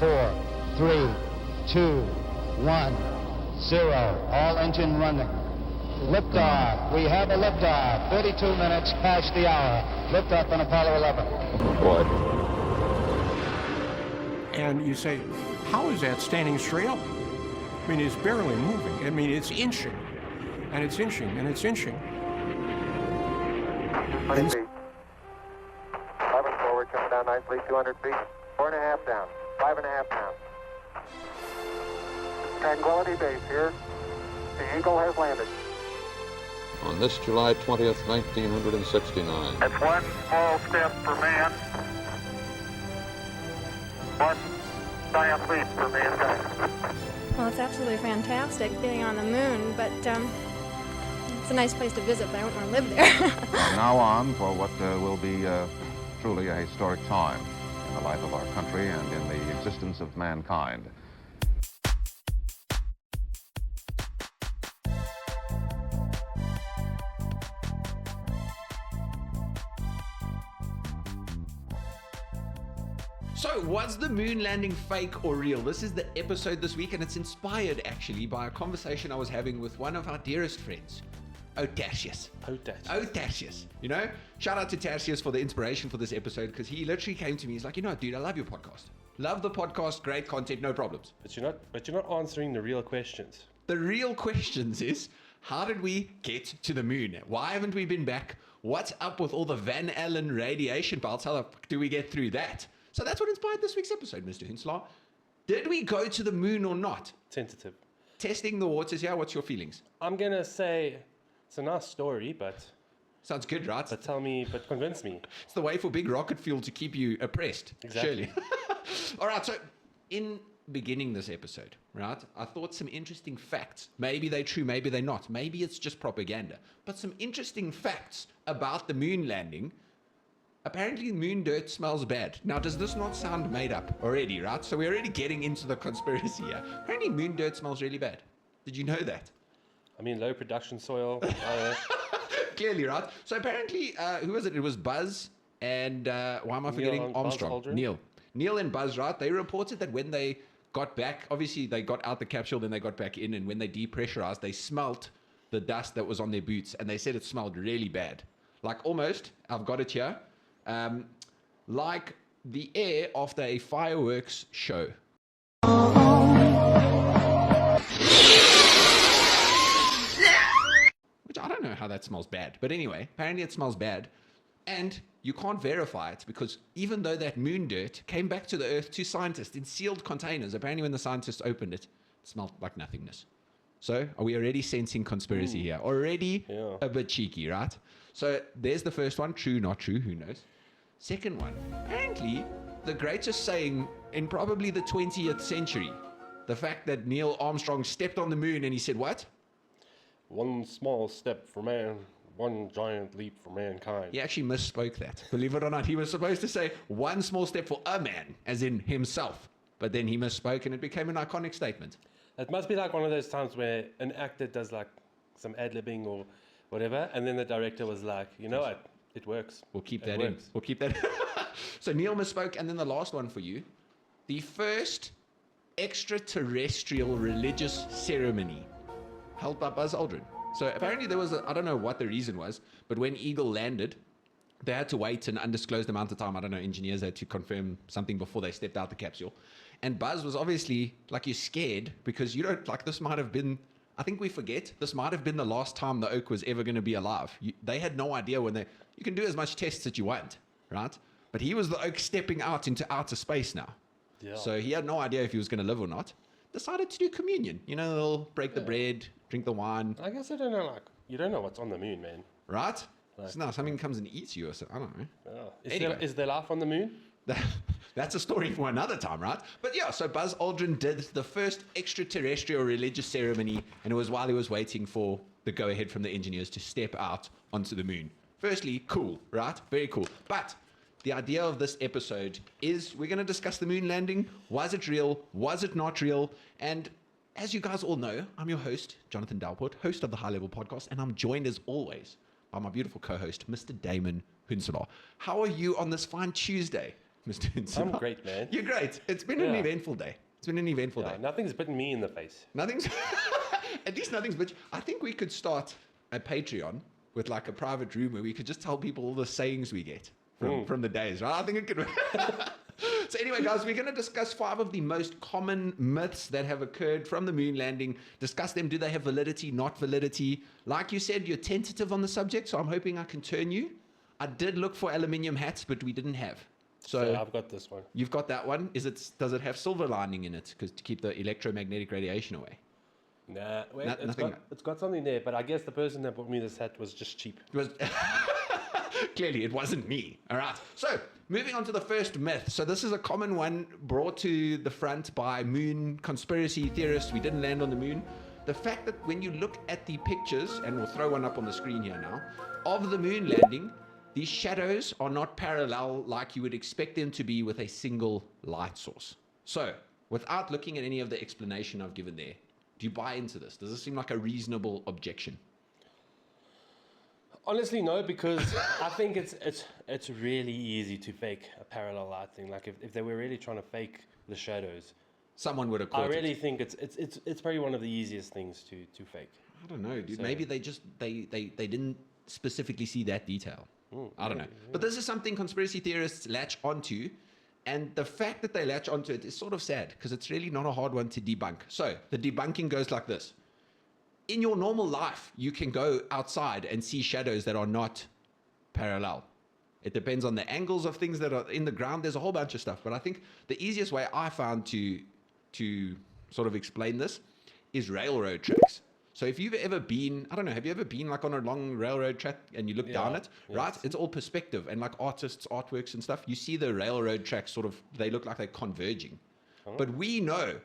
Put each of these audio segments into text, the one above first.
4, 3, 2, 1, 0. All engine running. Liftoff. We have a liftoff. 32 minutes past the hour. Liftoff on Apollo 11. Boy. And you say, how is that standing straight up? I mean, it's barely moving. I mean, it's inching. And it's inching, and it's inching. 20 feet. 11 forward, coming down nicely, 200 feet. 4.5 down, 5.5 down. Tranquility Base here. The Eagle has landed. On this July 20th, 1969. That's one small step for man. One giant leap for mankind. Well, it's absolutely fantastic being on the moon, but it's a nice place to visit, but I don't want to live there. From now on, for what will be truly a historic time in the life of our country and in the existence of mankind. So, was the moon landing fake or real? This is the episode this week, and it's inspired actually by a conversation I was having with one of our dearest friends, Otasius. You know, shout out to Tasius for the inspiration for this episode, because he literally came to me. He's like, you know, dude, I love your podcast. Love the podcast, great content, no problems. But you're not answering the real questions. The real questions is, how did we get to the moon? Why haven't we been back? What's up with all the Van Allen radiation belts? How the fuck do we get through that? So that's what inspired this week's episode, Mr. Hinselaar. Did we go to the moon or not? Tentative. Testing the waters here. What's your feelings? I'm gonna say it's a nice story, but Sounds good, right? but convince me. It's the way for big rocket fuel to keep you oppressed. Exactly. Surely. All right. So in beginning this episode, right, I thought some interesting facts. Maybe they're true, maybe they're not. Maybe it's just propaganda. But some interesting facts about the moon landing. Apparently, moon dirt smells bad. Now, does this not sound made up already, right? So we're already getting into the conspiracy here. Apparently, moon dirt smells really bad. Did you know that? I mean, low production soil. Clearly, right? So apparently, who was it? It was Buzz and, why am I forgetting? Armstrong. Neil and Buzz, right? They reported that when they got back, obviously they got out the capsule, then they got back in, and when they depressurized, they smelt the dust that was on their boots, and they said it smelled really bad. Like almost, I've got it here, like the air after a fireworks show. Which I don't know how that smells bad. But anyway, apparently it smells bad. And you can't verify it because even though that moon dirt came back to the Earth to scientists in sealed containers, apparently when the scientists opened it, it smelled like nothingness. So are we already sensing conspiracy here? Already a bit cheeky, right? So there's the first one. True, not true, who knows? Second one. Apparently, the greatest saying in probably the 20th century, the fact that Neil Armstrong stepped on the moon and he said, what? One small step for man, one giant leap for mankind. He actually misspoke that. Believe it or not, he was supposed to say one small step for a man, as in himself. But then he misspoke and it became an iconic statement. It must be like one of those times where an actor does like some ad-libbing or whatever, and then the director was like, you know what, it works. We'll keep that in. We'll keep that. So Neil misspoke, and then the last one for you. The first extraterrestrial religious ceremony held by Buzz Aldrin. So apparently there was, I don't know what the reason was, but when Eagle landed, they had to wait an undisclosed amount of time. I don't know, engineers had to confirm something before they stepped out the capsule. And Buzz was obviously, like, you're scared because you don't, like, this might have been, I think we forget, this might have been the last time the Oak was ever going to be alive. They had no idea when you can do as much tests as you want, right? But he was the Oak stepping out into outer space now. Yeah. So he had no idea if he was going to live or not. Decided to do communion. You know, they'll break the bread, drink the wine. I guess I don't know, like, you don't know what's on the moon, man. Right? Like, so now something comes and eats you or something. I don't know. Yeah. Is there life on the moon? That's a story for another time, right? But yeah, so Buzz Aldrin did the first extraterrestrial religious ceremony, and it was while he was waiting for the go-ahead from the engineers to step out onto the moon. Firstly, cool, right? Very cool. But the idea of this episode is we're going to discuss the moon landing. Was it real? Was it not real? And as you guys all know, I'm your host, Jonathan Dalport, host of the High Level Podcast, and I'm joined as always by my beautiful co-host, Mr. Damon Hunselaar. How are you on this fine Tuesday? Mr. Insima. I'm great, man. You're great. It's been an Yeah. eventful day. It's been an eventful day. Nothing's bitten me in the face. Nothing's, at least nothing's, but I think we could start a Patreon with like a private room where we could just tell people all the sayings we get from the days, right? I think it could work. So anyway, guys, we're going to discuss 5 of the most common myths that have occurred from the moon landing, discuss them. Do they have validity, not validity? Like you said, you're tentative on the subject, so I'm hoping I can turn you. I did look for aluminium hats, but we didn't have. So I've got this one. you've got that one. Does it have silver lining in it to keep the electromagnetic radiation away? Nah, wait, nothing. it's got something there, but I guess the person that bought me this hat was just cheap. It was clearly it wasn't me. All right. So moving on to the first myth. So this is a common one brought to the front by moon conspiracy theorists. We didn't land on the moon. The fact that when you look at the pictures, and we'll throw one up on the screen here now, of the moon landing, these shadows are not parallel like you would expect them to be with a single light source. So without looking at any of the explanation I've given there, do you buy into this? Does this seem like a reasonable objection? Honestly, no, because I think it's really easy to fake a parallel light thing. Like if they were really trying to fake the shadows, Someone would have I caught really it. think it's probably one of the easiest things to fake. I don't know, dude. So- Maybe they just they didn't specifically see that detail. I don't know. But this is something conspiracy theorists latch onto, and the fact that they latch onto it is sort of sad because it's really not a hard one to debunk. So the debunking goes like this. In your normal life, you can go outside and see shadows that are not parallel. It depends on the angles of things that are in the ground. There's a whole bunch of stuff. But I think the easiest way I found to sort of explain this is railroad tracks. So if you've ever been, I don't know, have you ever been like on a long railroad track and you look down it, right? It's all perspective, and like artists, artworks and stuff, you see the railroad tracks sort of, they look like they're converging. But we know,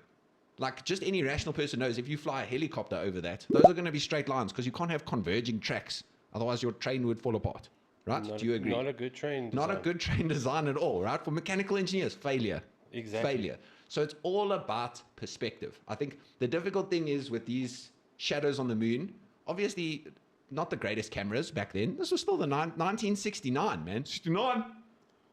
like just any rational person knows, if you fly a helicopter over that, those are going to be straight lines because you can't have converging tracks. Otherwise your train would fall apart, right? Do you agree? Not a good train Not a design. good train design at all, right? For mechanical engineers, failure. Exactly. Failure. So it's all about perspective. I think the difficult thing is with these shadows on the moon, obviously not the greatest cameras back then. This was still the 1969, man. 69.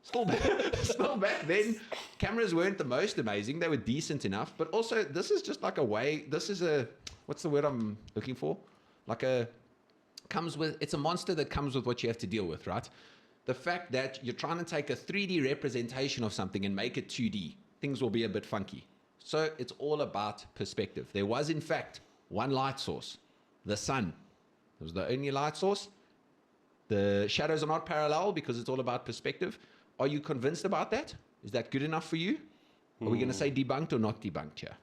Still back then. Cameras weren't the most amazing. They were decent enough. But also, this is just like a way, this is a, what's the word I'm looking for? Like it's a monster that comes with what you have to deal with, right? The fact that you're trying to take a 3D representation of something and make it 2D, things will be a bit funky. So it's all about perspective. There was, in fact, one light source, the sun. It was the only light source. The shadows are not parallel because it's all about perspective. Are you convinced about that? Is that good enough for you? Are we going to say debunked or not debunked here?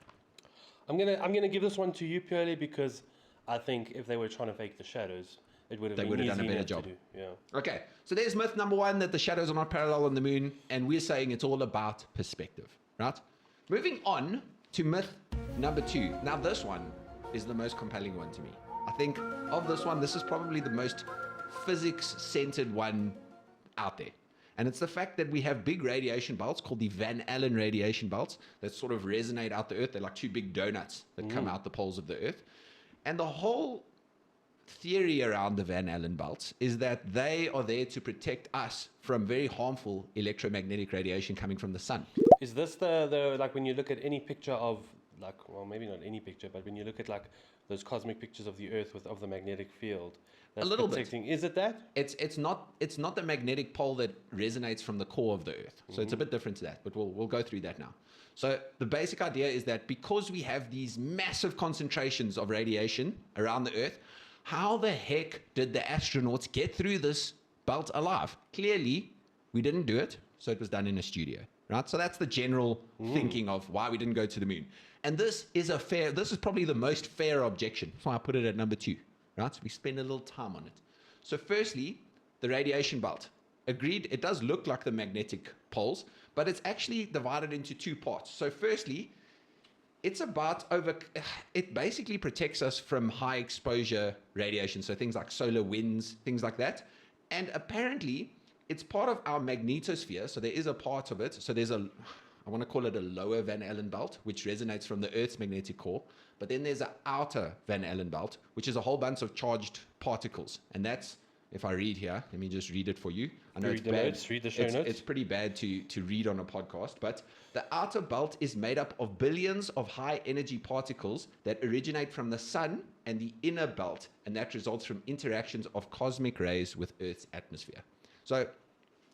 I'm gonna give this one to you purely because I think if they were trying to fake the shadows, it would have They been would have easy done a better enough job. to do. Yeah. Okay, so there's myth number 1, that the shadows are not parallel on the moon, and we're saying it's all about perspective, right? Moving on to myth number 2. Now this one is the most compelling one to me. I think of this one, this is probably the most physics-centered one out there. And it's the fact that we have big radiation belts called the Van Allen radiation belts that sort of resonate out the Earth. They're like 2 big donuts that come out the poles of the Earth. And the whole theory around the Van Allen belts is that they are there to protect us from very harmful electromagnetic radiation coming from the sun. Is this the like when you look at any picture of like, well, maybe not any picture, but when you look at like those cosmic pictures of the Earth of the magnetic field, that's little bit. protecting. Is it that? It's not the magnetic pole that resonates from the core of the Earth. So it's a bit different to that, but we'll go through that now. So the basic idea is that because we have these massive concentrations of radiation around the Earth, how the heck did the astronauts get through this belt alive? Clearly, we didn't do it, so it was done in a studio, right? So that's the general thinking of why we didn't go to the moon. And this is probably the most fair objection. That's why I put it at number 2, right? So we spend a little time on it. So firstly, the radiation belt. Agreed, it does look like the magnetic poles, but it's actually divided into 2 parts. So firstly, it basically protects us from high exposure radiation. So things like solar winds, things like that. And apparently it's part of our magnetosphere. So there is a part of it. So there's I want to call it a lower Van Allen belt, which resonates from the Earth's magnetic core. But then there's an outer Van Allen belt, which is a whole bunch of charged particles. And that's if I read here, let me just read it for you. I know Read it's the bad. notes, read the show notes. It's pretty bad to read on a podcast, but the outer belt is made up of billions of high energy particles that originate from the sun and the inner belt, and that results from interactions of cosmic rays with Earth's atmosphere. So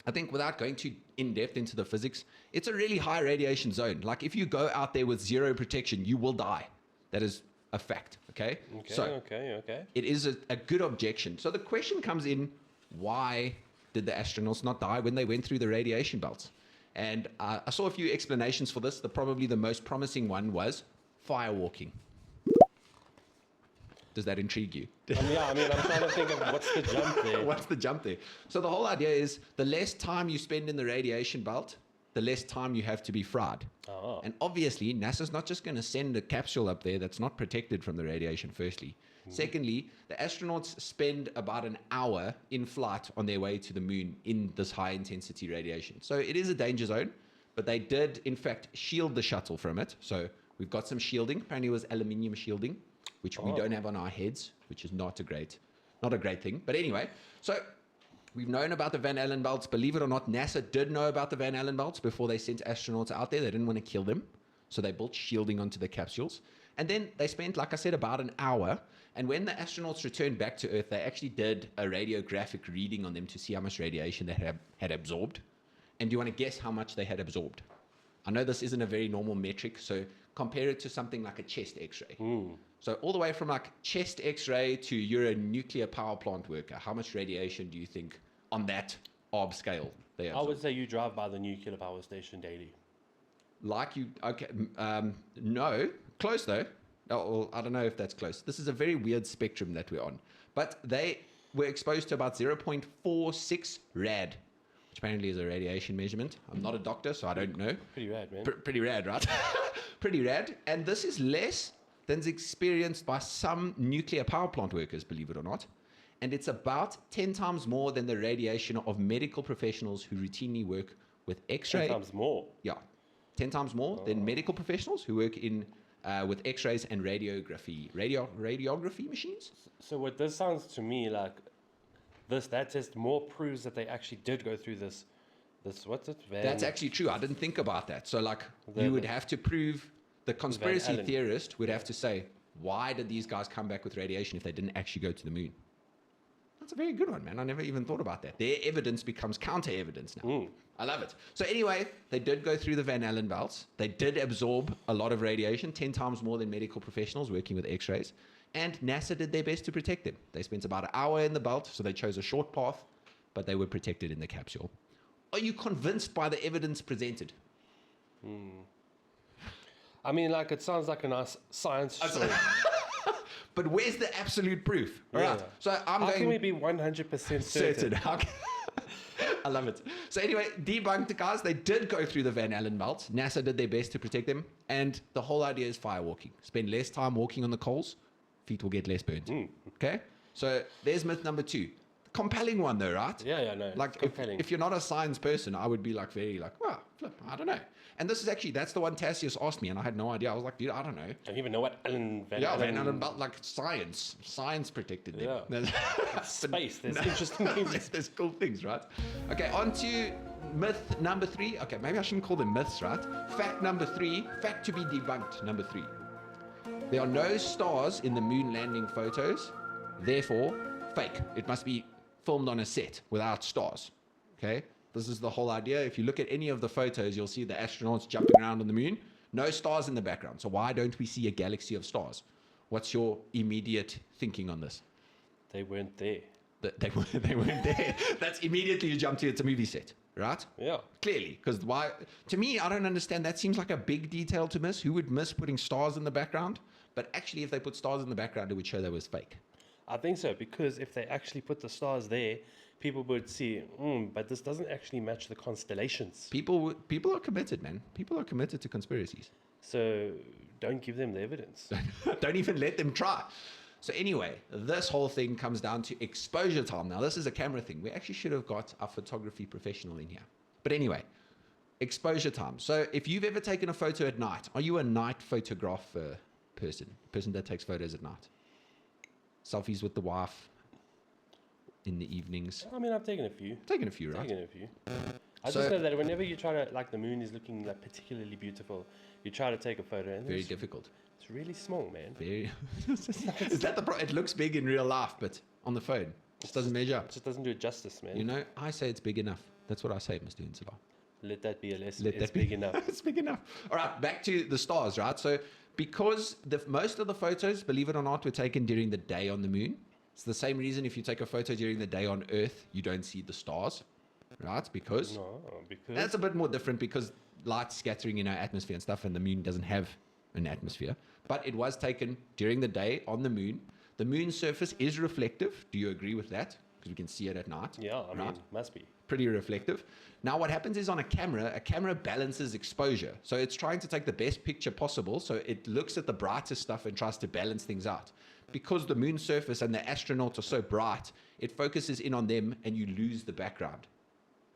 I think without going too in-depth into the physics, it's a really high radiation zone. Like if you go out there with zero protection, you will die. That is a fact, okay? Okay. It is a good objection. So the question comes in, why did the astronauts not die when they went through the radiation belts? And I saw a few explanations for this. Probably the most promising one was firewalking. Does that intrigue you? Yeah, I mean, I'm trying to think of what's the jump there. What's the jump there? So the whole idea is the less time you spend in the radiation belt, the less time you have to be fried. Oh. And obviously, NASA's not just going to send a capsule up there that's not protected from the radiation, firstly. Secondly, the astronauts spend about an hour in flight on their way to the moon in this high-intensity radiation. So it is a danger zone, but they did, in fact, shield the shuttle from it. So we've got some shielding. Apparently it was aluminium shielding, which we don't have on our heads, which is not a great thing. But anyway, so we've known about the Van Allen belts. Believe it or not, NASA did know about the Van Allen belts before they sent astronauts out there. They didn't want to kill them, so they built shielding onto the capsules. And then they spent, like I said, about an hour. And when the astronauts returned back to Earth, they actually did a radiographic reading on them to see how much radiation they had absorbed. And do you want to guess how much they had absorbed? I know this isn't a very normal metric, so compare it to something like a chest x-ray. So all the way from like chest x-ray to you're a nuclear power plant worker, how much radiation do you think on that ARB scale they I absorb? would say you drive by the nuclear power station daily. No, close though. Well, I don't know if that's close. This is a very weird spectrum that we're on. But they were exposed to about 0.46 rad, which apparently is a radiation measurement. I'm not a doctor, so I don't know. Pretty rad, man. Pretty rad, right? Pretty rad. And this is less than is experienced by some nuclear power plant workers, believe it or not. And it's about 10 times more than the radiation of medical professionals who routinely work with X-ray. 10 times more. Yeah, 10 times more than medical professionals who work in with X-rays and radiography machines. So what this sounds to me like, that test more proves that they actually did go through this what's it? That's actually true. I didn't think about that. So like you would have to prove, the conspiracy Allen. theorist would have to say, why did these guys come back with radiation if they didn't actually go to the moon? That's a very good one, man. I never even thought about that. Their evidence becomes counter-evidence now. I love it. So anyway, they did go through the Van Allen belts. They did absorb a lot of radiation, 10 times more than medical professionals working with X-rays. And NASA did their best to protect them. They spent about an hour in the belt, so they chose a short path, but they were protected in the capsule. Are you convinced by the evidence presented? I mean, like, it sounds like a nice science story. But where's the absolute proof? All Yeah. right. So I'm How going... can we be 100% certain? I love it. So anyway, debunked, guys. They did go through the Van Allen belts. NASA did their best to protect them. And the whole idea is firewalking. Spend less time walking on the coals, feet will get less burnt. Okay? So there's myth number 2. Compelling one though, right? Yeah, no. Like compelling. if you're not a science person, I would be like very like, wow, flip, I don't know. And this is actually, that's the one Tassius asked me and I had no idea. I was like, dude, I don't know. Don't even know what Van Yeah, Allen... Van Allen belt, like science protected them. Yeah. Space, there's interesting things. There's cool things, right? Okay, on to myth number 3. Okay, maybe I shouldn't call them myths, right? Fact number 3, fact to be debunked number 3. There are no stars in the moon landing photos, therefore fake. It must be filmed on a set without stars. Okay, this is the whole idea. If you look at any of the photos, you'll see the astronauts jumping around on the moon. No stars in the background. So why don't we see a galaxy of stars? What's your immediate thinking on this? They weren't there. They weren't there. That's immediately you jump to, it's a movie set, right? Yeah. Clearly, because why? To me, I don't understand. That seems like a big detail to miss. Who would miss putting stars in the background? But actually, if they put stars in the background, it would show that was fake. I think so, because if they actually put the stars there, people would see, but this doesn't actually match the constellations. People are committed, man. People are committed to conspiracies. So don't give them the evidence. Don't even let them try. So anyway, this whole thing comes down to exposure time. Now, this is a camera thing. We actually should have got our photography professional in here. But anyway, exposure time. So if you've ever taken a photo at night, are you a night photographer person that takes photos at night? Selfies with the wife. in the evenings. I mean, I've taken a few. Taken a few, right? Taken a few. I So- just know that whenever you try to, like, the moon is looking like particularly beautiful, you try to take a photo, and Very it's, difficult. it's really small, man. Very. Is that the it looks big in real life, but on the phone, just doesn't measure up. It just doesn't do it justice, man. You know, I say it's big enough. That's what I say, Mr. Insula. Let that be a lesson. Let It's that be big enough. It's big enough. All right, back to the stars, right? So because most of the photos, believe it or not, were taken during the day on the moon. It's the same reason if you take a photo during the day on Earth, you don't see the stars, right? Because No, because that's a bit more different because light scattering in our atmosphere and stuff, and the moon doesn't have an atmosphere. But it was taken during the day on the moon. The moon's surface is reflective. Do you agree with that? Because we can see it at night. yeah, I mean, right? must be. Pretty reflective. Now what happens is on a camera balances exposure. So it's trying to take the best picture possible. So it looks at the brightest stuff and tries to balance things out. Because the moon's surface and the astronauts are so bright, it focuses in on them and you lose the background.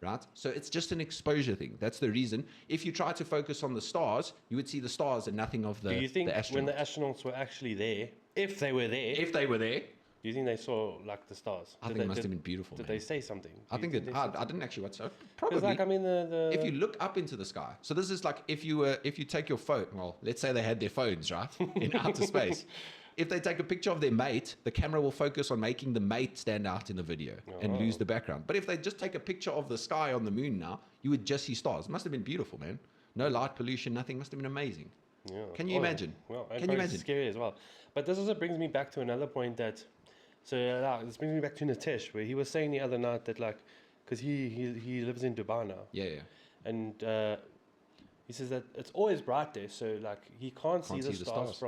Right? So it's just an exposure thing. That's the reason. If you try to focus on the stars, you would see the stars and nothing of the Do you think the astronauts. when the astronauts were actually there, if they were there, If they were there, do you think they saw like the stars? I think it must have been beautiful. Did man. they say something? I Do you think that they said I didn't actually watch so. Because Probably. like I mean the If you look up into the sky, so this is like if you take your phone, well, let's say they had their phones, right, in outer space. If they take a picture of their mate, the camera will focus on making the mate stand out in the video and lose the background. But if they just take a picture of the sky on the moon now, you would just see stars. It must have been beautiful, man. No light pollution, nothing. Must have been amazing. Yeah. Can you imagine? Well, Can you imagine? Scary as well. But this also brings me back to another point that. So this brings me back to Nitesh, where he was saying the other night that like, because he lives in Dubai now, Yeah. and he says that it's always bright there, so like he can't see the stars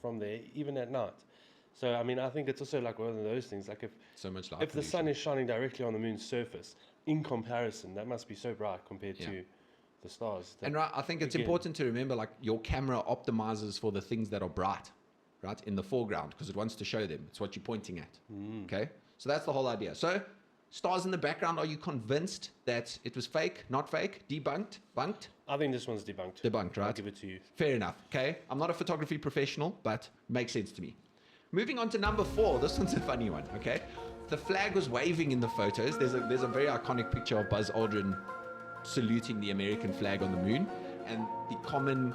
from there even at night. So I mean, I think it's also like one of those things. Like So much light if the sun is shining directly on the moon's surface, in comparison, that must be so bright compared to the stars. And right, I think it's again- important to remember, like, your camera optimizes for the things that are bright, right, in the foreground, because it wants to show them. It's what you're pointing at. Okay? So that's the whole idea. So, stars in the background, are you convinced that it was fake, not fake, debunked, bunked? I think this one's debunked. Debunked, right? I'll give it to you. Fair enough. Okay? I'm not a photography professional, but makes sense to me. Moving on to number 4. This one's a funny one, okay? The flag was waving in the photos. There's a very iconic picture of Buzz Aldrin saluting the American flag on the moon. And the common,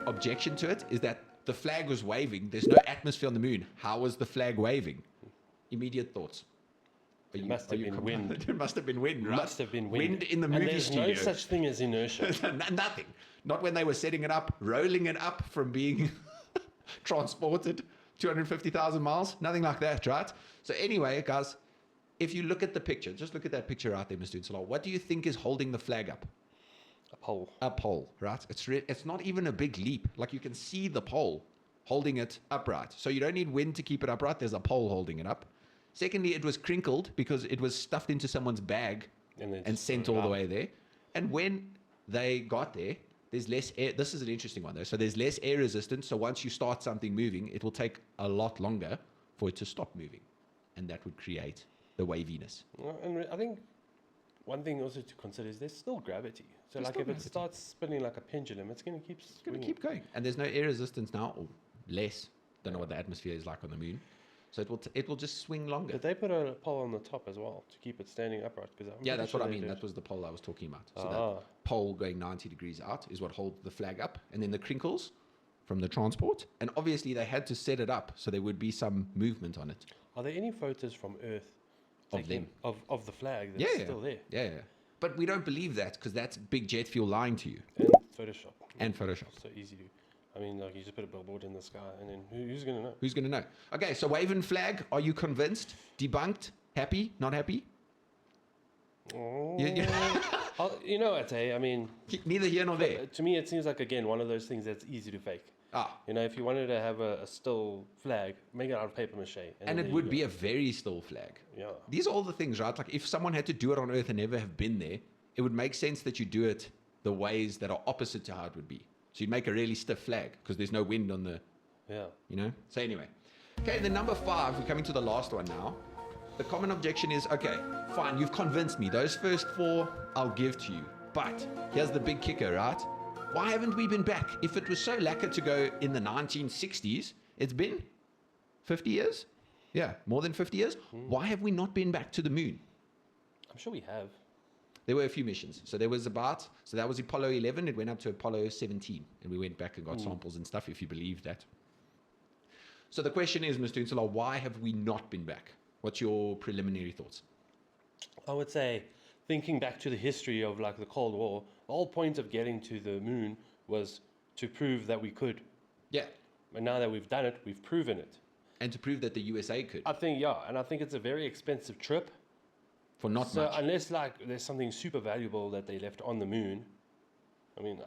objection to it is that the flag was waving. There's no atmosphere on the moon. How was the flag waving? Immediate thoughts. It must have been wind. It must have been wind, right? Must have been wind. Wind in the and movie there's studio. no such thing as inertia. Nothing. Not when they were setting it up, rolling it up from being transported 250,000 miles. Nothing like that, right? So anyway, guys, if you look at the picture, just look at that picture right there, Mr. Insula. What do you think is holding the flag up? A pole. A pole, right? It's not even a big leap. Like, you can see the pole holding it upright. So you don't need wind to keep it upright. There's a pole holding it up. Secondly, it was crinkled because it was stuffed into someone's bag and sent all the way there. And when they got there, there's less air. This is an interesting one, though. So there's less air resistance. So once you start something moving, it will take a lot longer for it to stop moving. And that would create the waviness. Well, and I think one thing also to consider is there's still gravity. So There's like still if gravity. it starts spinning like a pendulum, it's going to keep It's going swinging. to keep going. And there's no air resistance now, or less. Don't know what the atmosphere is like on the moon. So it will just swing longer. But they put a pole on the top as well to keep it standing upright. Yeah, that's what I mean. That was the pole I was talking about. So that pole going 90 degrees out is what holds the flag up. And then the crinkles from the transport. And obviously they had to set it up so there would be some movement on it. Are there any photos from Earth Of taken- them? of the flag that's still there? Yeah. But we don't believe that because that's big jet fuel lying to you. And Photoshop. And Photoshop. So easy to. I mean, like you just put a billboard in the sky, and then who's going to know? Who's going to know? Okay, so Wavin flag, are you convinced? Debunked? Happy? Not happy? Yeah. You know what, I mean, Neither here nor there. to me, it seems like, again, one of those things that's easy to fake. Ah, You know, if you wanted to have a still flag, make it out of paper mache. and it would be a very still flag. Yeah. These are all the things, right? Like if someone had to do it on Earth and never have been there, it would make sense that you do it the ways that are opposite to how it would be. So you'd make a really stiff flag because there's no wind on the, Yeah. you know? So anyway. Okay, then number 5, we're coming to the last one now. The common objection is, okay, fine, you've convinced me. Those first 4, I'll give to you. But here's the big kicker, right? Why haven't we been back? If it was so lacquer to go in the 1960s, it's been 50 years? Yeah, more than 50 years. Why have we not been back to the moon? I'm sure we have. There were a few missions. So that was Apollo 11. It went up to Apollo 17. And we went back and got samples and stuff, if you believe that. So the question is, Mr. Unsula, why have we not been back? What's your preliminary thoughts? I would say, thinking back to the history of like the Cold War, the whole point of getting to the moon was to prove that we could. Yeah. And now that we've done it, we've proven it. And to prove that the USA could. I think, yeah. And I think it's a very expensive trip. For not So much. unless like there's something super valuable that they left on the moon, I mean,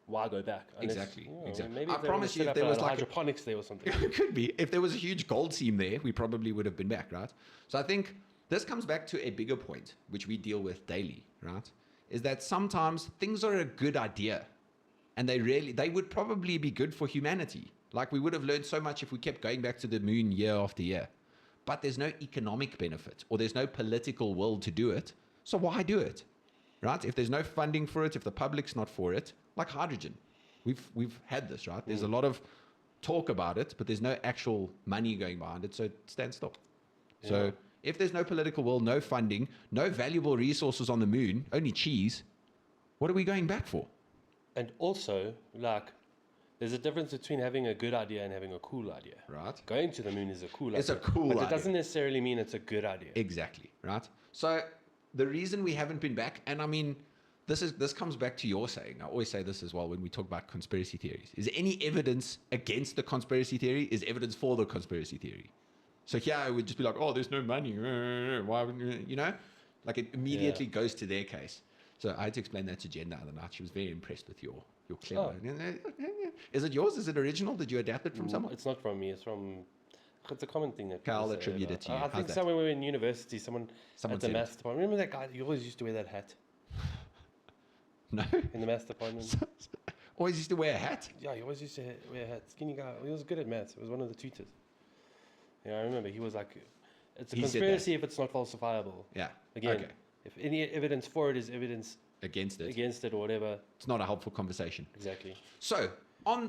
why go back? Unless, Exactly. you know, Exactly. Maybe I promise you, if there was like hydroponics there or something. It could be. If there was a huge gold seam there, we probably would have been back, right? So I think this comes back to a bigger point, which we deal with daily, right? Is that sometimes things are a good idea, and they would probably be good for humanity. Like we would have learned so much if we kept going back to the moon year after year. But there's no economic benefit, or there's no political will to do it. So why do it, right? If there's no funding for it, if the public's not for it, like hydrogen, we've had this, right? There's a lot of talk about it, but there's no actual money going behind it, so it stands still. Yeah. So if there's no political will, no funding, no valuable resources on the moon, only cheese, what are we going back for? And also, like, there's a difference between having a good idea and having a cool idea. Right. Going to the moon is a cool idea. It's a cool idea. But it doesn't necessarily mean it's a good idea. Exactly, right? So the reason we haven't been back, and I mean, this comes back to your saying. I always say this as well when we talk about conspiracy theories. Is any evidence against the conspiracy theory is evidence for the conspiracy theory. So here I would just be like, oh, there's no money. Why wouldn't you know? Like it immediately goes to their case. So I had to explain that to Jen the other night. She was very impressed with your clever. Oh. Is it yours? Is it original? Did you adapt it from someone? It's not from me. It's a common thing that Carl people say attributed about. to you. I think somewhere we were in university, someone at the said maths department. Remember that guy? He always used to wear that hat No. in the maths department. Always used to wear a hat? Yeah, he always used to wear a hat. Skinny guy. He was good at maths. He was one of the tutors. Yeah, I remember. He was like, it's a conspiracy if it's not falsifiable. Yeah. Again, okay. if any evidence for it is evidence against it or whatever. It's not a helpful conversation. Exactly. So,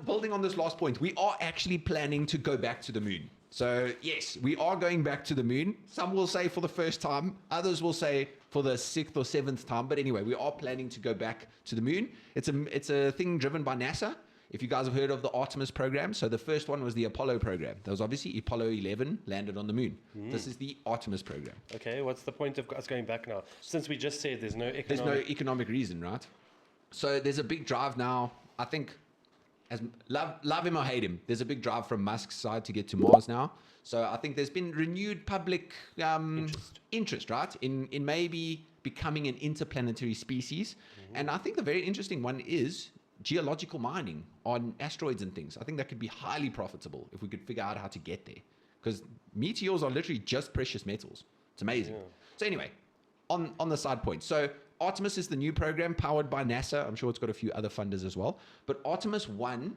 building on this last point, we are actually planning to go back to the moon. So, yes, we are going back to the moon. Some will say for the first time. Others will say for the 6th or 7th time. But anyway, we are planning to go back to the moon. It's a thing driven by NASA. If you guys have heard of the Artemis program, so the first one was the Apollo program. That was obviously Apollo 11 landed on the moon. This is the Artemis program. Okay, what's the point of us going back now? Since we just said there's no economic reason, right? So there's a big drive now. I think, as love him or hate him, there's a big drive from Musk's side to get to Mars now. So I think there's been renewed public interest, right, in maybe becoming an interplanetary species. And I think the very interesting one is geological mining on asteroids and things. I think that could be highly profitable if we could figure out how to get there, because meteors are literally just precious metals. It's amazing. Yeah. So anyway, on the side point, so Artemis is the new program powered by NASA. I'm sure it's got a few other funders as well, but Artemis 1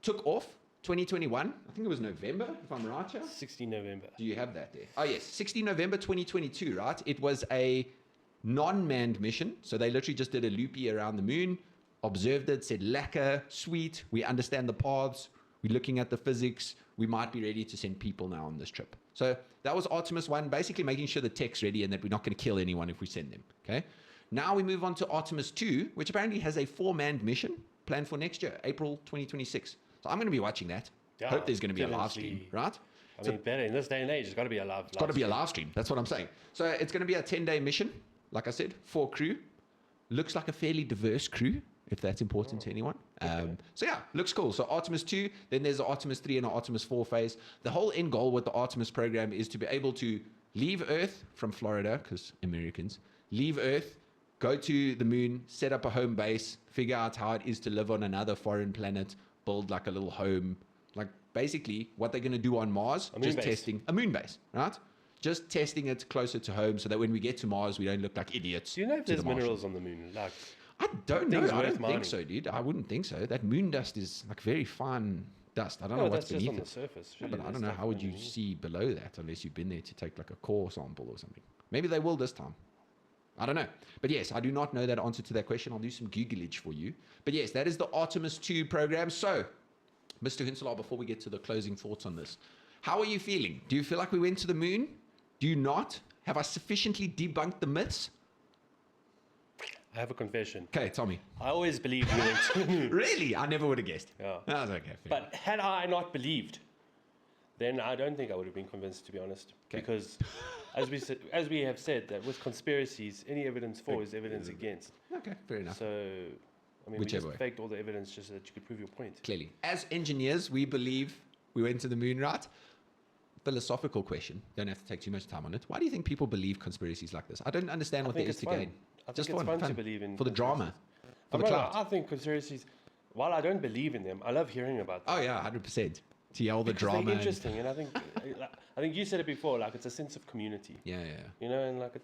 took off 2021. I think it was November, if I'm right here. 16 November. Do you have that there? Oh yes, 16 November 2022, right? It was a non-manned mission, so they literally just did a loopy around the moon, observed it, said, lacquer, sweet, we understand the paths, we're looking at the physics, we might be ready to send people now on this trip. So that was Artemis 1, basically making sure the tech's ready and that we're not going to kill anyone if we send them, okay? Now we move on to Artemis 2, which apparently has a 4-manned mission planned for next year, April 2026. So I'm going to be watching that. Yeah, hope there's going to be a live stream, right? I mean, better in this day and age, it's got to be a live stream. It's got to be a live stream, that's what I'm saying. So it's going to be a 10-day mission, like I said, 4 crew. Looks like a fairly diverse crew, if that's important to anyone. So yeah, looks cool. So Artemis 2, then there's the Artemis 3 and an Artemis 4 phase. The whole end goal with the Artemis program is to be able to leave Earth from Florida, because Americans, leave Earth, go to the moon, set up a home base, figure out how it is to live on another foreign planet, build like a little home, like basically what they're going to do on Mars, just testing a moon base, right? Just testing it closer to home so that when we get to Mars, we don't look like idiots. Do you know if there's minerals on the moon? Like, I don't know. I don't think so, dude. I wouldn't think so. That moon dust is like very fine dust. I don't know what's beneath it. That's just on the surface. Yeah, but I don't know how would you see below that unless you've been there to take like a core sample or something. Maybe they will this time. I don't know. But yes, I do not know that answer to that question. I'll do some Googleage for you. But yes, that is the Artemis 2 program. So, Mr. Hunselaar, before we get to the closing thoughts on this, How are you feeling? Do you feel like we went to the moon? Do you not? Have I sufficiently debunked the myths? I have a confession. Okay, tell me. I always believed we went to the moon. Really? I never would have guessed. Yeah. That was okay. Fair. But had I not believed, then I don't think I would have been convinced, to be honest. Okay. Because, as we have said, that with conspiracies, any evidence for is evidence against. Okay, fair enough. So, I mean, Whichever we way. just faked all the evidence just so that you could prove your point. Clearly. As engineers, we believe we went to the moon, right? Philosophical question. Don't have to take too much time on it. Why do you think people believe conspiracies like this? I don't understand what there is to gain. I think it's fun to believe in. For the drama. For the Brother, clout. I think conspiracies, while I don't believe in them, I love hearing about them. Oh, yeah, 100%. To yell the Because drama. they're interesting, and I think, I think you said it before, like it's a sense of community. Yeah. You know, and like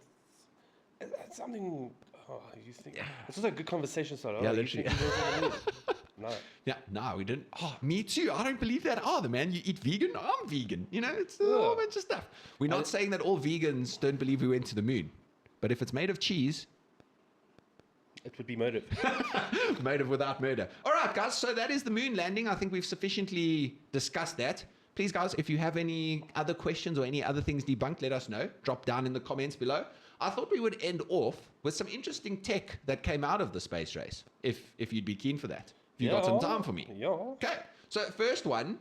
it's something. Oh, you think it's also a good conversation starter. Yeah, Oh, you literally. think you go to the moon? No. Yeah, no, we didn't. Oh, me too. I don't believe that. Oh, the man, you eat vegan? I'm vegan. You know, it's a whole bunch of stuff. We're not saying that all vegans don't believe we went to the moon. But if it's made of cheese, It would be motive. motive without murder. All right, guys. So that is the moon landing. I think we've sufficiently discussed that. Please, guys, if you have any other questions or any other things debunked, let us know. Drop down in the comments below. I thought we would end off with some interesting tech that came out of the space race, if you'd be keen for that. If you got some time for me. Yeah. Okay. So first one,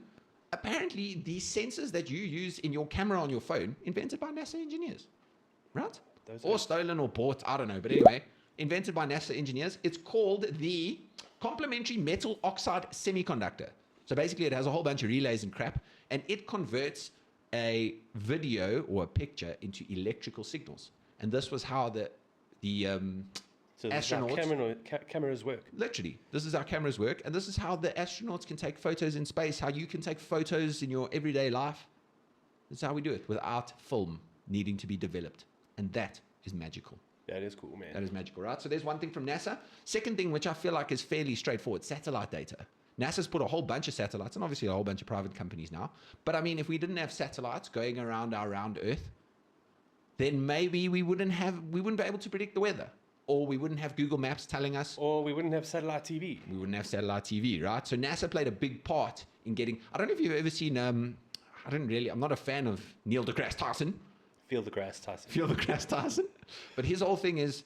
apparently the sensors that you use in your camera on your phone, invented by NASA engineers. Right? Or stolen or bought, I don't know. But anyway, invented by NASA engineers. It's called the complementary metal oxide semiconductor. So basically it has a whole bunch of relays and crap, and it converts a video or a picture into electrical signals. And this was how the So this is how astronauts... cameras work. Literally, this is how cameras work, and this is how the astronauts can take photos in space, how you can take photos in your everyday life. This is how we do it without film needing to be developed. And that is magical. That is cool, man. That is magical, right? So there's one thing from NASA. Second thing, which I feel like is fairly straightforward, satellite data. NASA's put a whole bunch of satellites, and obviously a whole bunch of private companies now. But I mean, if we didn't have satellites going around our round Earth, then maybe we wouldn't be able to predict the weather. Or we wouldn't have Google Maps telling us. Or we wouldn't have satellite TV. We wouldn't have satellite TV, right? So NASA played a big part in getting... I don't know if you've ever seen... I'm not a fan of Neil deGrasse Tyson. Feel the grass, Tyson. Feel the grass, Tyson. But his whole thing is...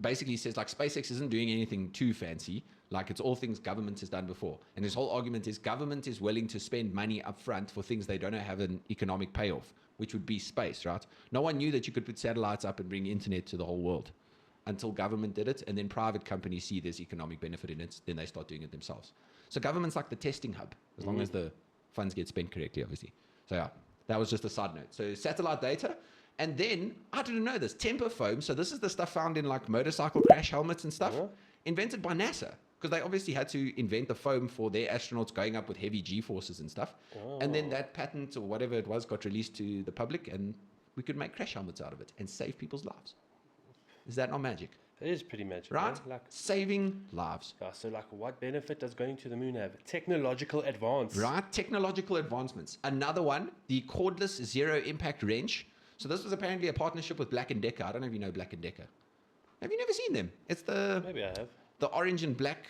Basically says, like, SpaceX isn't doing anything too fancy. Like, it's all things government has done before. And his whole argument is government is willing to spend money up front for things they don't have an economic payoff, which would be space, right? No one knew that you could put satellites up and bring internet to the whole world until government did it, and then private companies see there's economic benefit in it, then they start doing it themselves. So government's like the testing hub, as long as the funds get spent correctly, obviously. So yeah, that was just a side note. So satellite data, and then, I didn't know this, temper foam, so this is the stuff found in like motorcycle crash helmets and stuff, invented by NASA, because they obviously had to invent the foam for their astronauts going up with heavy G-forces and stuff. And then that patent or whatever it was got released to the public, and we could make crash helmets out of it and save people's lives. Is that not magic? It is pretty magic, right? Man. Like, saving lives. Yeah, so like what benefit does going to the moon have? Technological advance. Right, technological advancements. Another one, the cordless zero impact wrench. So this was apparently a partnership with Black & Decker. I don't know if you know Black & Decker. Have you never seen them? It's Maybe I have. The orange and black.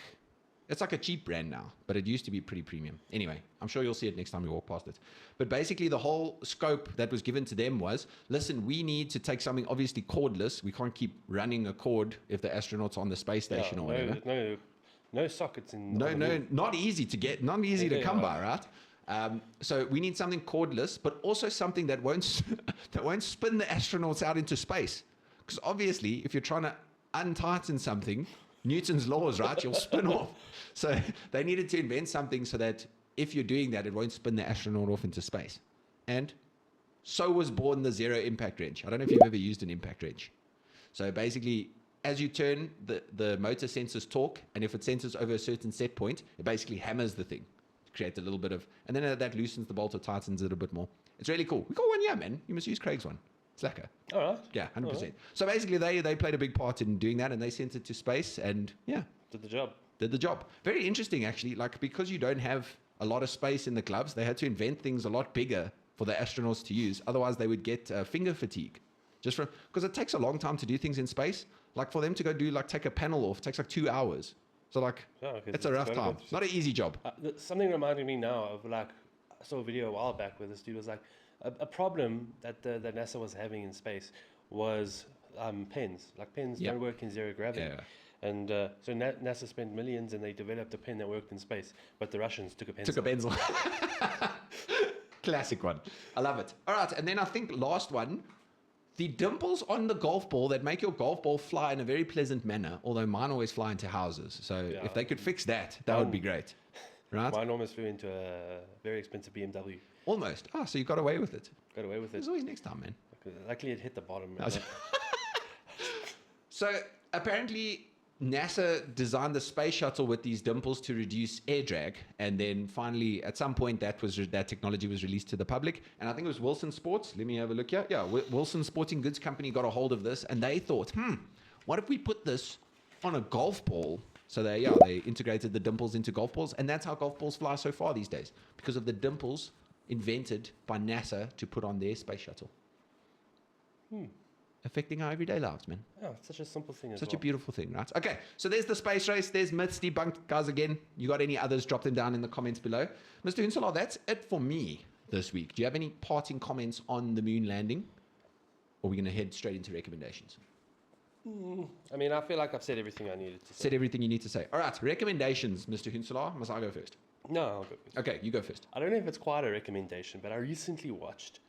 It's like a cheap brand now, but it used to be pretty premium. Anyway, I'm sure you'll see it next time you walk past it. But basically the whole scope that was given to them was, listen, we need to take something obviously cordless. We can't keep running a cord if the astronauts are on the space station or whatever. No sockets in. No, not easy to get, not easy to come by, right? So we need something cordless, but also something that won't spin the astronauts out into space. Because obviously, if you're trying to untighten something, Newton's laws, right? You'll spin off. So they needed to invent something so that if you're doing that, it won't spin the astronaut off into space. And so was born the zero impact wrench. I don't know if you've ever used an impact wrench. So basically, as you turn, the motor sensors torque, and if it senses over a certain set point, it basically hammers the thing to create a little bit of, and then that loosens the bolt or tightens it a bit more. It's really cool. We got one, yeah, man. You must use Craig's one. It's lekker. All right. Yeah, 100%. Right. So basically, they played a big part in doing that, and they sent it to space, and yeah. Did the job. Very interesting, actually. Like, because you don't have a lot of space in the gloves, they had to invent things a lot bigger for the astronauts to use. Otherwise, they would get finger fatigue. Because it takes a long time to do things in space. Like, for them to go take a panel off, takes like 2 hours. So, like, it's a rough time. Not an easy job. Something reminded me now of, like, saw a video a while back where this dude was like, a problem that that NASA was having in space was pens. Like pens don't work in zero gravity. Yeah. And so NASA spent millions and they developed a pen that worked in space, but the Russians took a pencil. Took a pencil. Classic one. I love it. All right, and then I think last one, the dimples on the golf ball that make your golf ball fly in a very pleasant manner, although mine always fly into houses. So if they could fix that, that would be great. Right? Mine almost flew into a very expensive BMW. Almost. Oh, so you got away with it. Got away with it. There's always next time, man. Luckily, it hit the bottom. So apparently NASA designed the space shuttle with these dimples to reduce air drag, and then finally at some point that technology was released to the public, and I think it was Wilson Sports. Let me have a look here. Yeah, Wilson Sporting Goods Company got a hold of this, and they thought, what if we put this on a golf ball? So they integrated the dimples into golf balls, and that's how golf balls fly so far these days, because of the dimples invented by NASA to put on their space shuttle. Affecting our everyday lives, man. Oh, it's such a simple thing. Such a beautiful thing, right? Okay, so there's the space race. There's myths debunked, guys. Again, you got any others? Drop them down in the comments below. Mr. Hunselaar, that's it for me this week. Do you have any parting comments on the moon landing, or are we going to head straight into recommendations? I mean, I feel like I've said everything I needed to say. Said everything you need to say. All right, recommendations, Mr. Hunselaar. Must I go first? No, I'll go first. Okay, you go first. I don't know if it's quite a recommendation, but I recently watched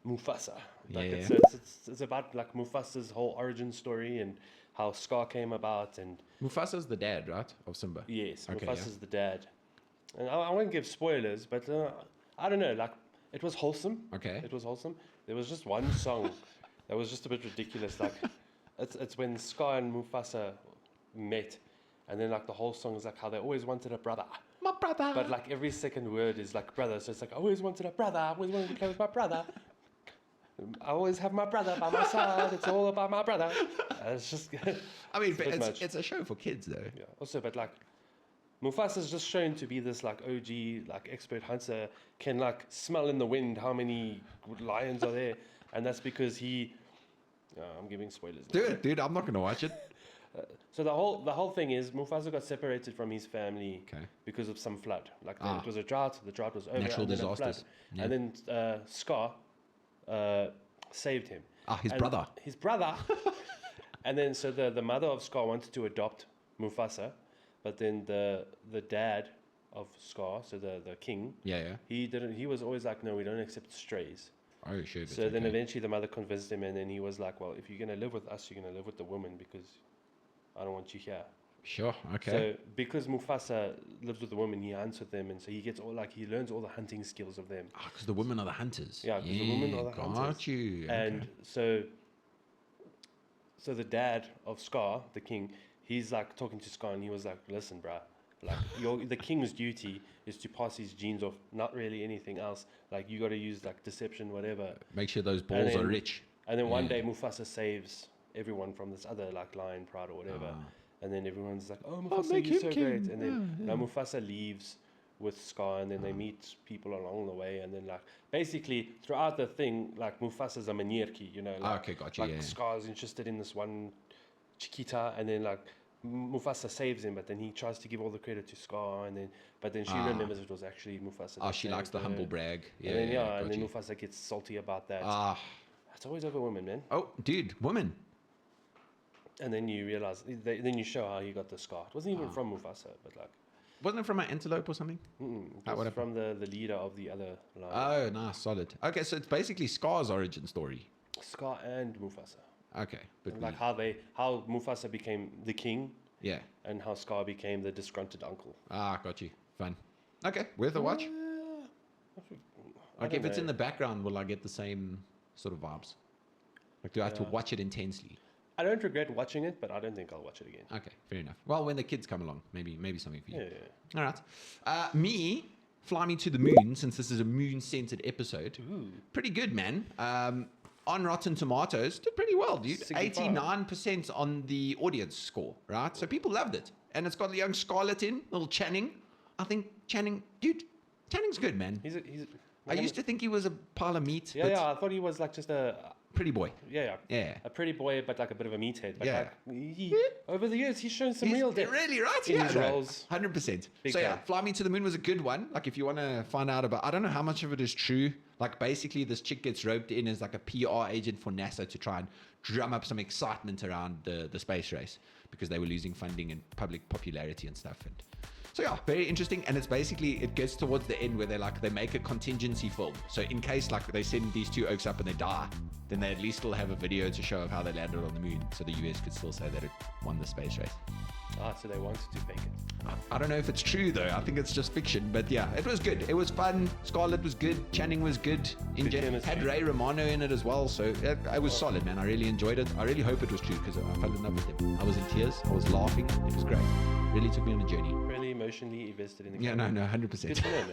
Mufasa. Yeah. It's about like Mufasa's whole origin story and how Scar came about. And Mufasa's the dad, right, of Simba? Yes, Okay, Mufasa's the dad. And I won't give spoilers, but I don't know. Like, it was wholesome. Okay. It was wholesome. There was just one song that was just a bit ridiculous. Like, it's when Scar and Mufasa met, and then like the whole song is like how they always wanted a brother. My brother. But like every second word is like brother. So it's like I always wanted a brother. I always wanted to play with my brother. I always have my brother by my side. It's all about my brother. It's just. I mean, it's it's a show for kids, though. Yeah. Also, but like, Mufasa's just shown to be this like OG like expert hunter, can like smell in the wind how many lions are there, and that's because he. I'm giving spoilers. Dude, I'm not gonna watch it. So the whole thing is Mufasa got separated from his family because of some flood. Like it was a drought. The drought was over. Natural and then a disasters. flood. Yeah. And then Scar saved him. His brother. His brother. And then so the mother of Scar wanted to adopt Mufasa, but then the dad of Scar, so the king, he didn't. He was always like, no, we don't accept strays. Oh, shit. So then eventually the mother convinced him, and then he was like, well, if you're gonna live with us, you're gonna live with the woman because I don't want you here. Sure. Okay. So because Mufasa lives with the woman, he hunts with them, and so he gets he learns all the hunting skills of them. Because the women are the hunters. Yeah, because the women are the hunters. Got you. And so the dad of Scar, the king, he's like talking to Scar, and he was like, listen, bruh, like the king's duty is to pass his genes off, not really anything else. Like you got to use like deception, whatever. Make sure those balls are rich. And then one day Mufasa saves everyone from this other like lion pride or whatever. And then everyone's like, oh, Mufasa, you're so great. And then now Mufasa leaves with Scar, and then they meet people along the way. And then like basically throughout the thing, like Mufasa's a manierki, you know. Like, okay, got you. Like Scar's interested in this one Chiquita, and then like Mufasa saves him, but then he tries to give all the credit to Scar, but then she remembers it was actually Mufasa. Oh, she likes the humble brag. Yeah, and then Mufasa gets salty about that. It's always over women, man. Oh, dude, women. And then you realize, then you show how he got the scar. It wasn't even from Mufasa, but like. Wasn't it from an antelope or something? It was from the leader of the other lion. Oh, nice, solid. Okay, so it's basically Scar's origin story. Scar and Mufasa. Okay, but like how Mufasa became the king. Yeah. And how Scar became the disgruntled uncle. Got you. Fun. Okay, worth a watch. Like if it's in the background, will I get the same sort of vibes? Like do I have to watch it intensely? I don't regret watching it, but I don't think I'll watch it again. Okay, fair enough. Well, when the kids come along, maybe something for you. Yeah. All right. Me, Fly Me to the Moon, since this is a moon-centered episode. Ooh. Pretty good, man. On Rotten Tomatoes, did pretty well, dude. 89% on the audience score, right? So people loved it. And it's got the young Scarlett in, little Channing. I think Channing's good, man. He's I used to think he was a pile of meat. Yeah, I thought he was like just a Pretty boy. Yeah. Yeah. A pretty boy, but like a bit of a meathead. But Yeah. like, over the years, he's shown some He's real depth. really right. in Yeah, his no, roles. 100%. Big So yeah, fan. Fly Me to the Moon was a good one. Like if you want to find out about, I don't know how much of it is true. Like basically, this chick gets roped in as like a PR agent for NASA to try and drum up some excitement around the space race because they were losing funding and public popularity and stuff. And so yeah, very interesting. And it's basically, it gets towards the end where they make a contingency film. So in case like they send these two oaks up and they die, then they at least still have a video to show of how they landed on the moon. So the US could still say that it won the space race. So they wanted to fake it. I don't know if it's true though. I think it's just fiction. But yeah, it was good. It was fun. Scarlett was good. Channing was good. Had Ray Romano in it as well. So it was solid, man. I really enjoyed it. I really hope it was true because I fell in love with him. I was in tears. I was laughing. It was great. Really took me on a journey. Really emotionally invested in the Yeah, character. no, 100%. Good to know, man.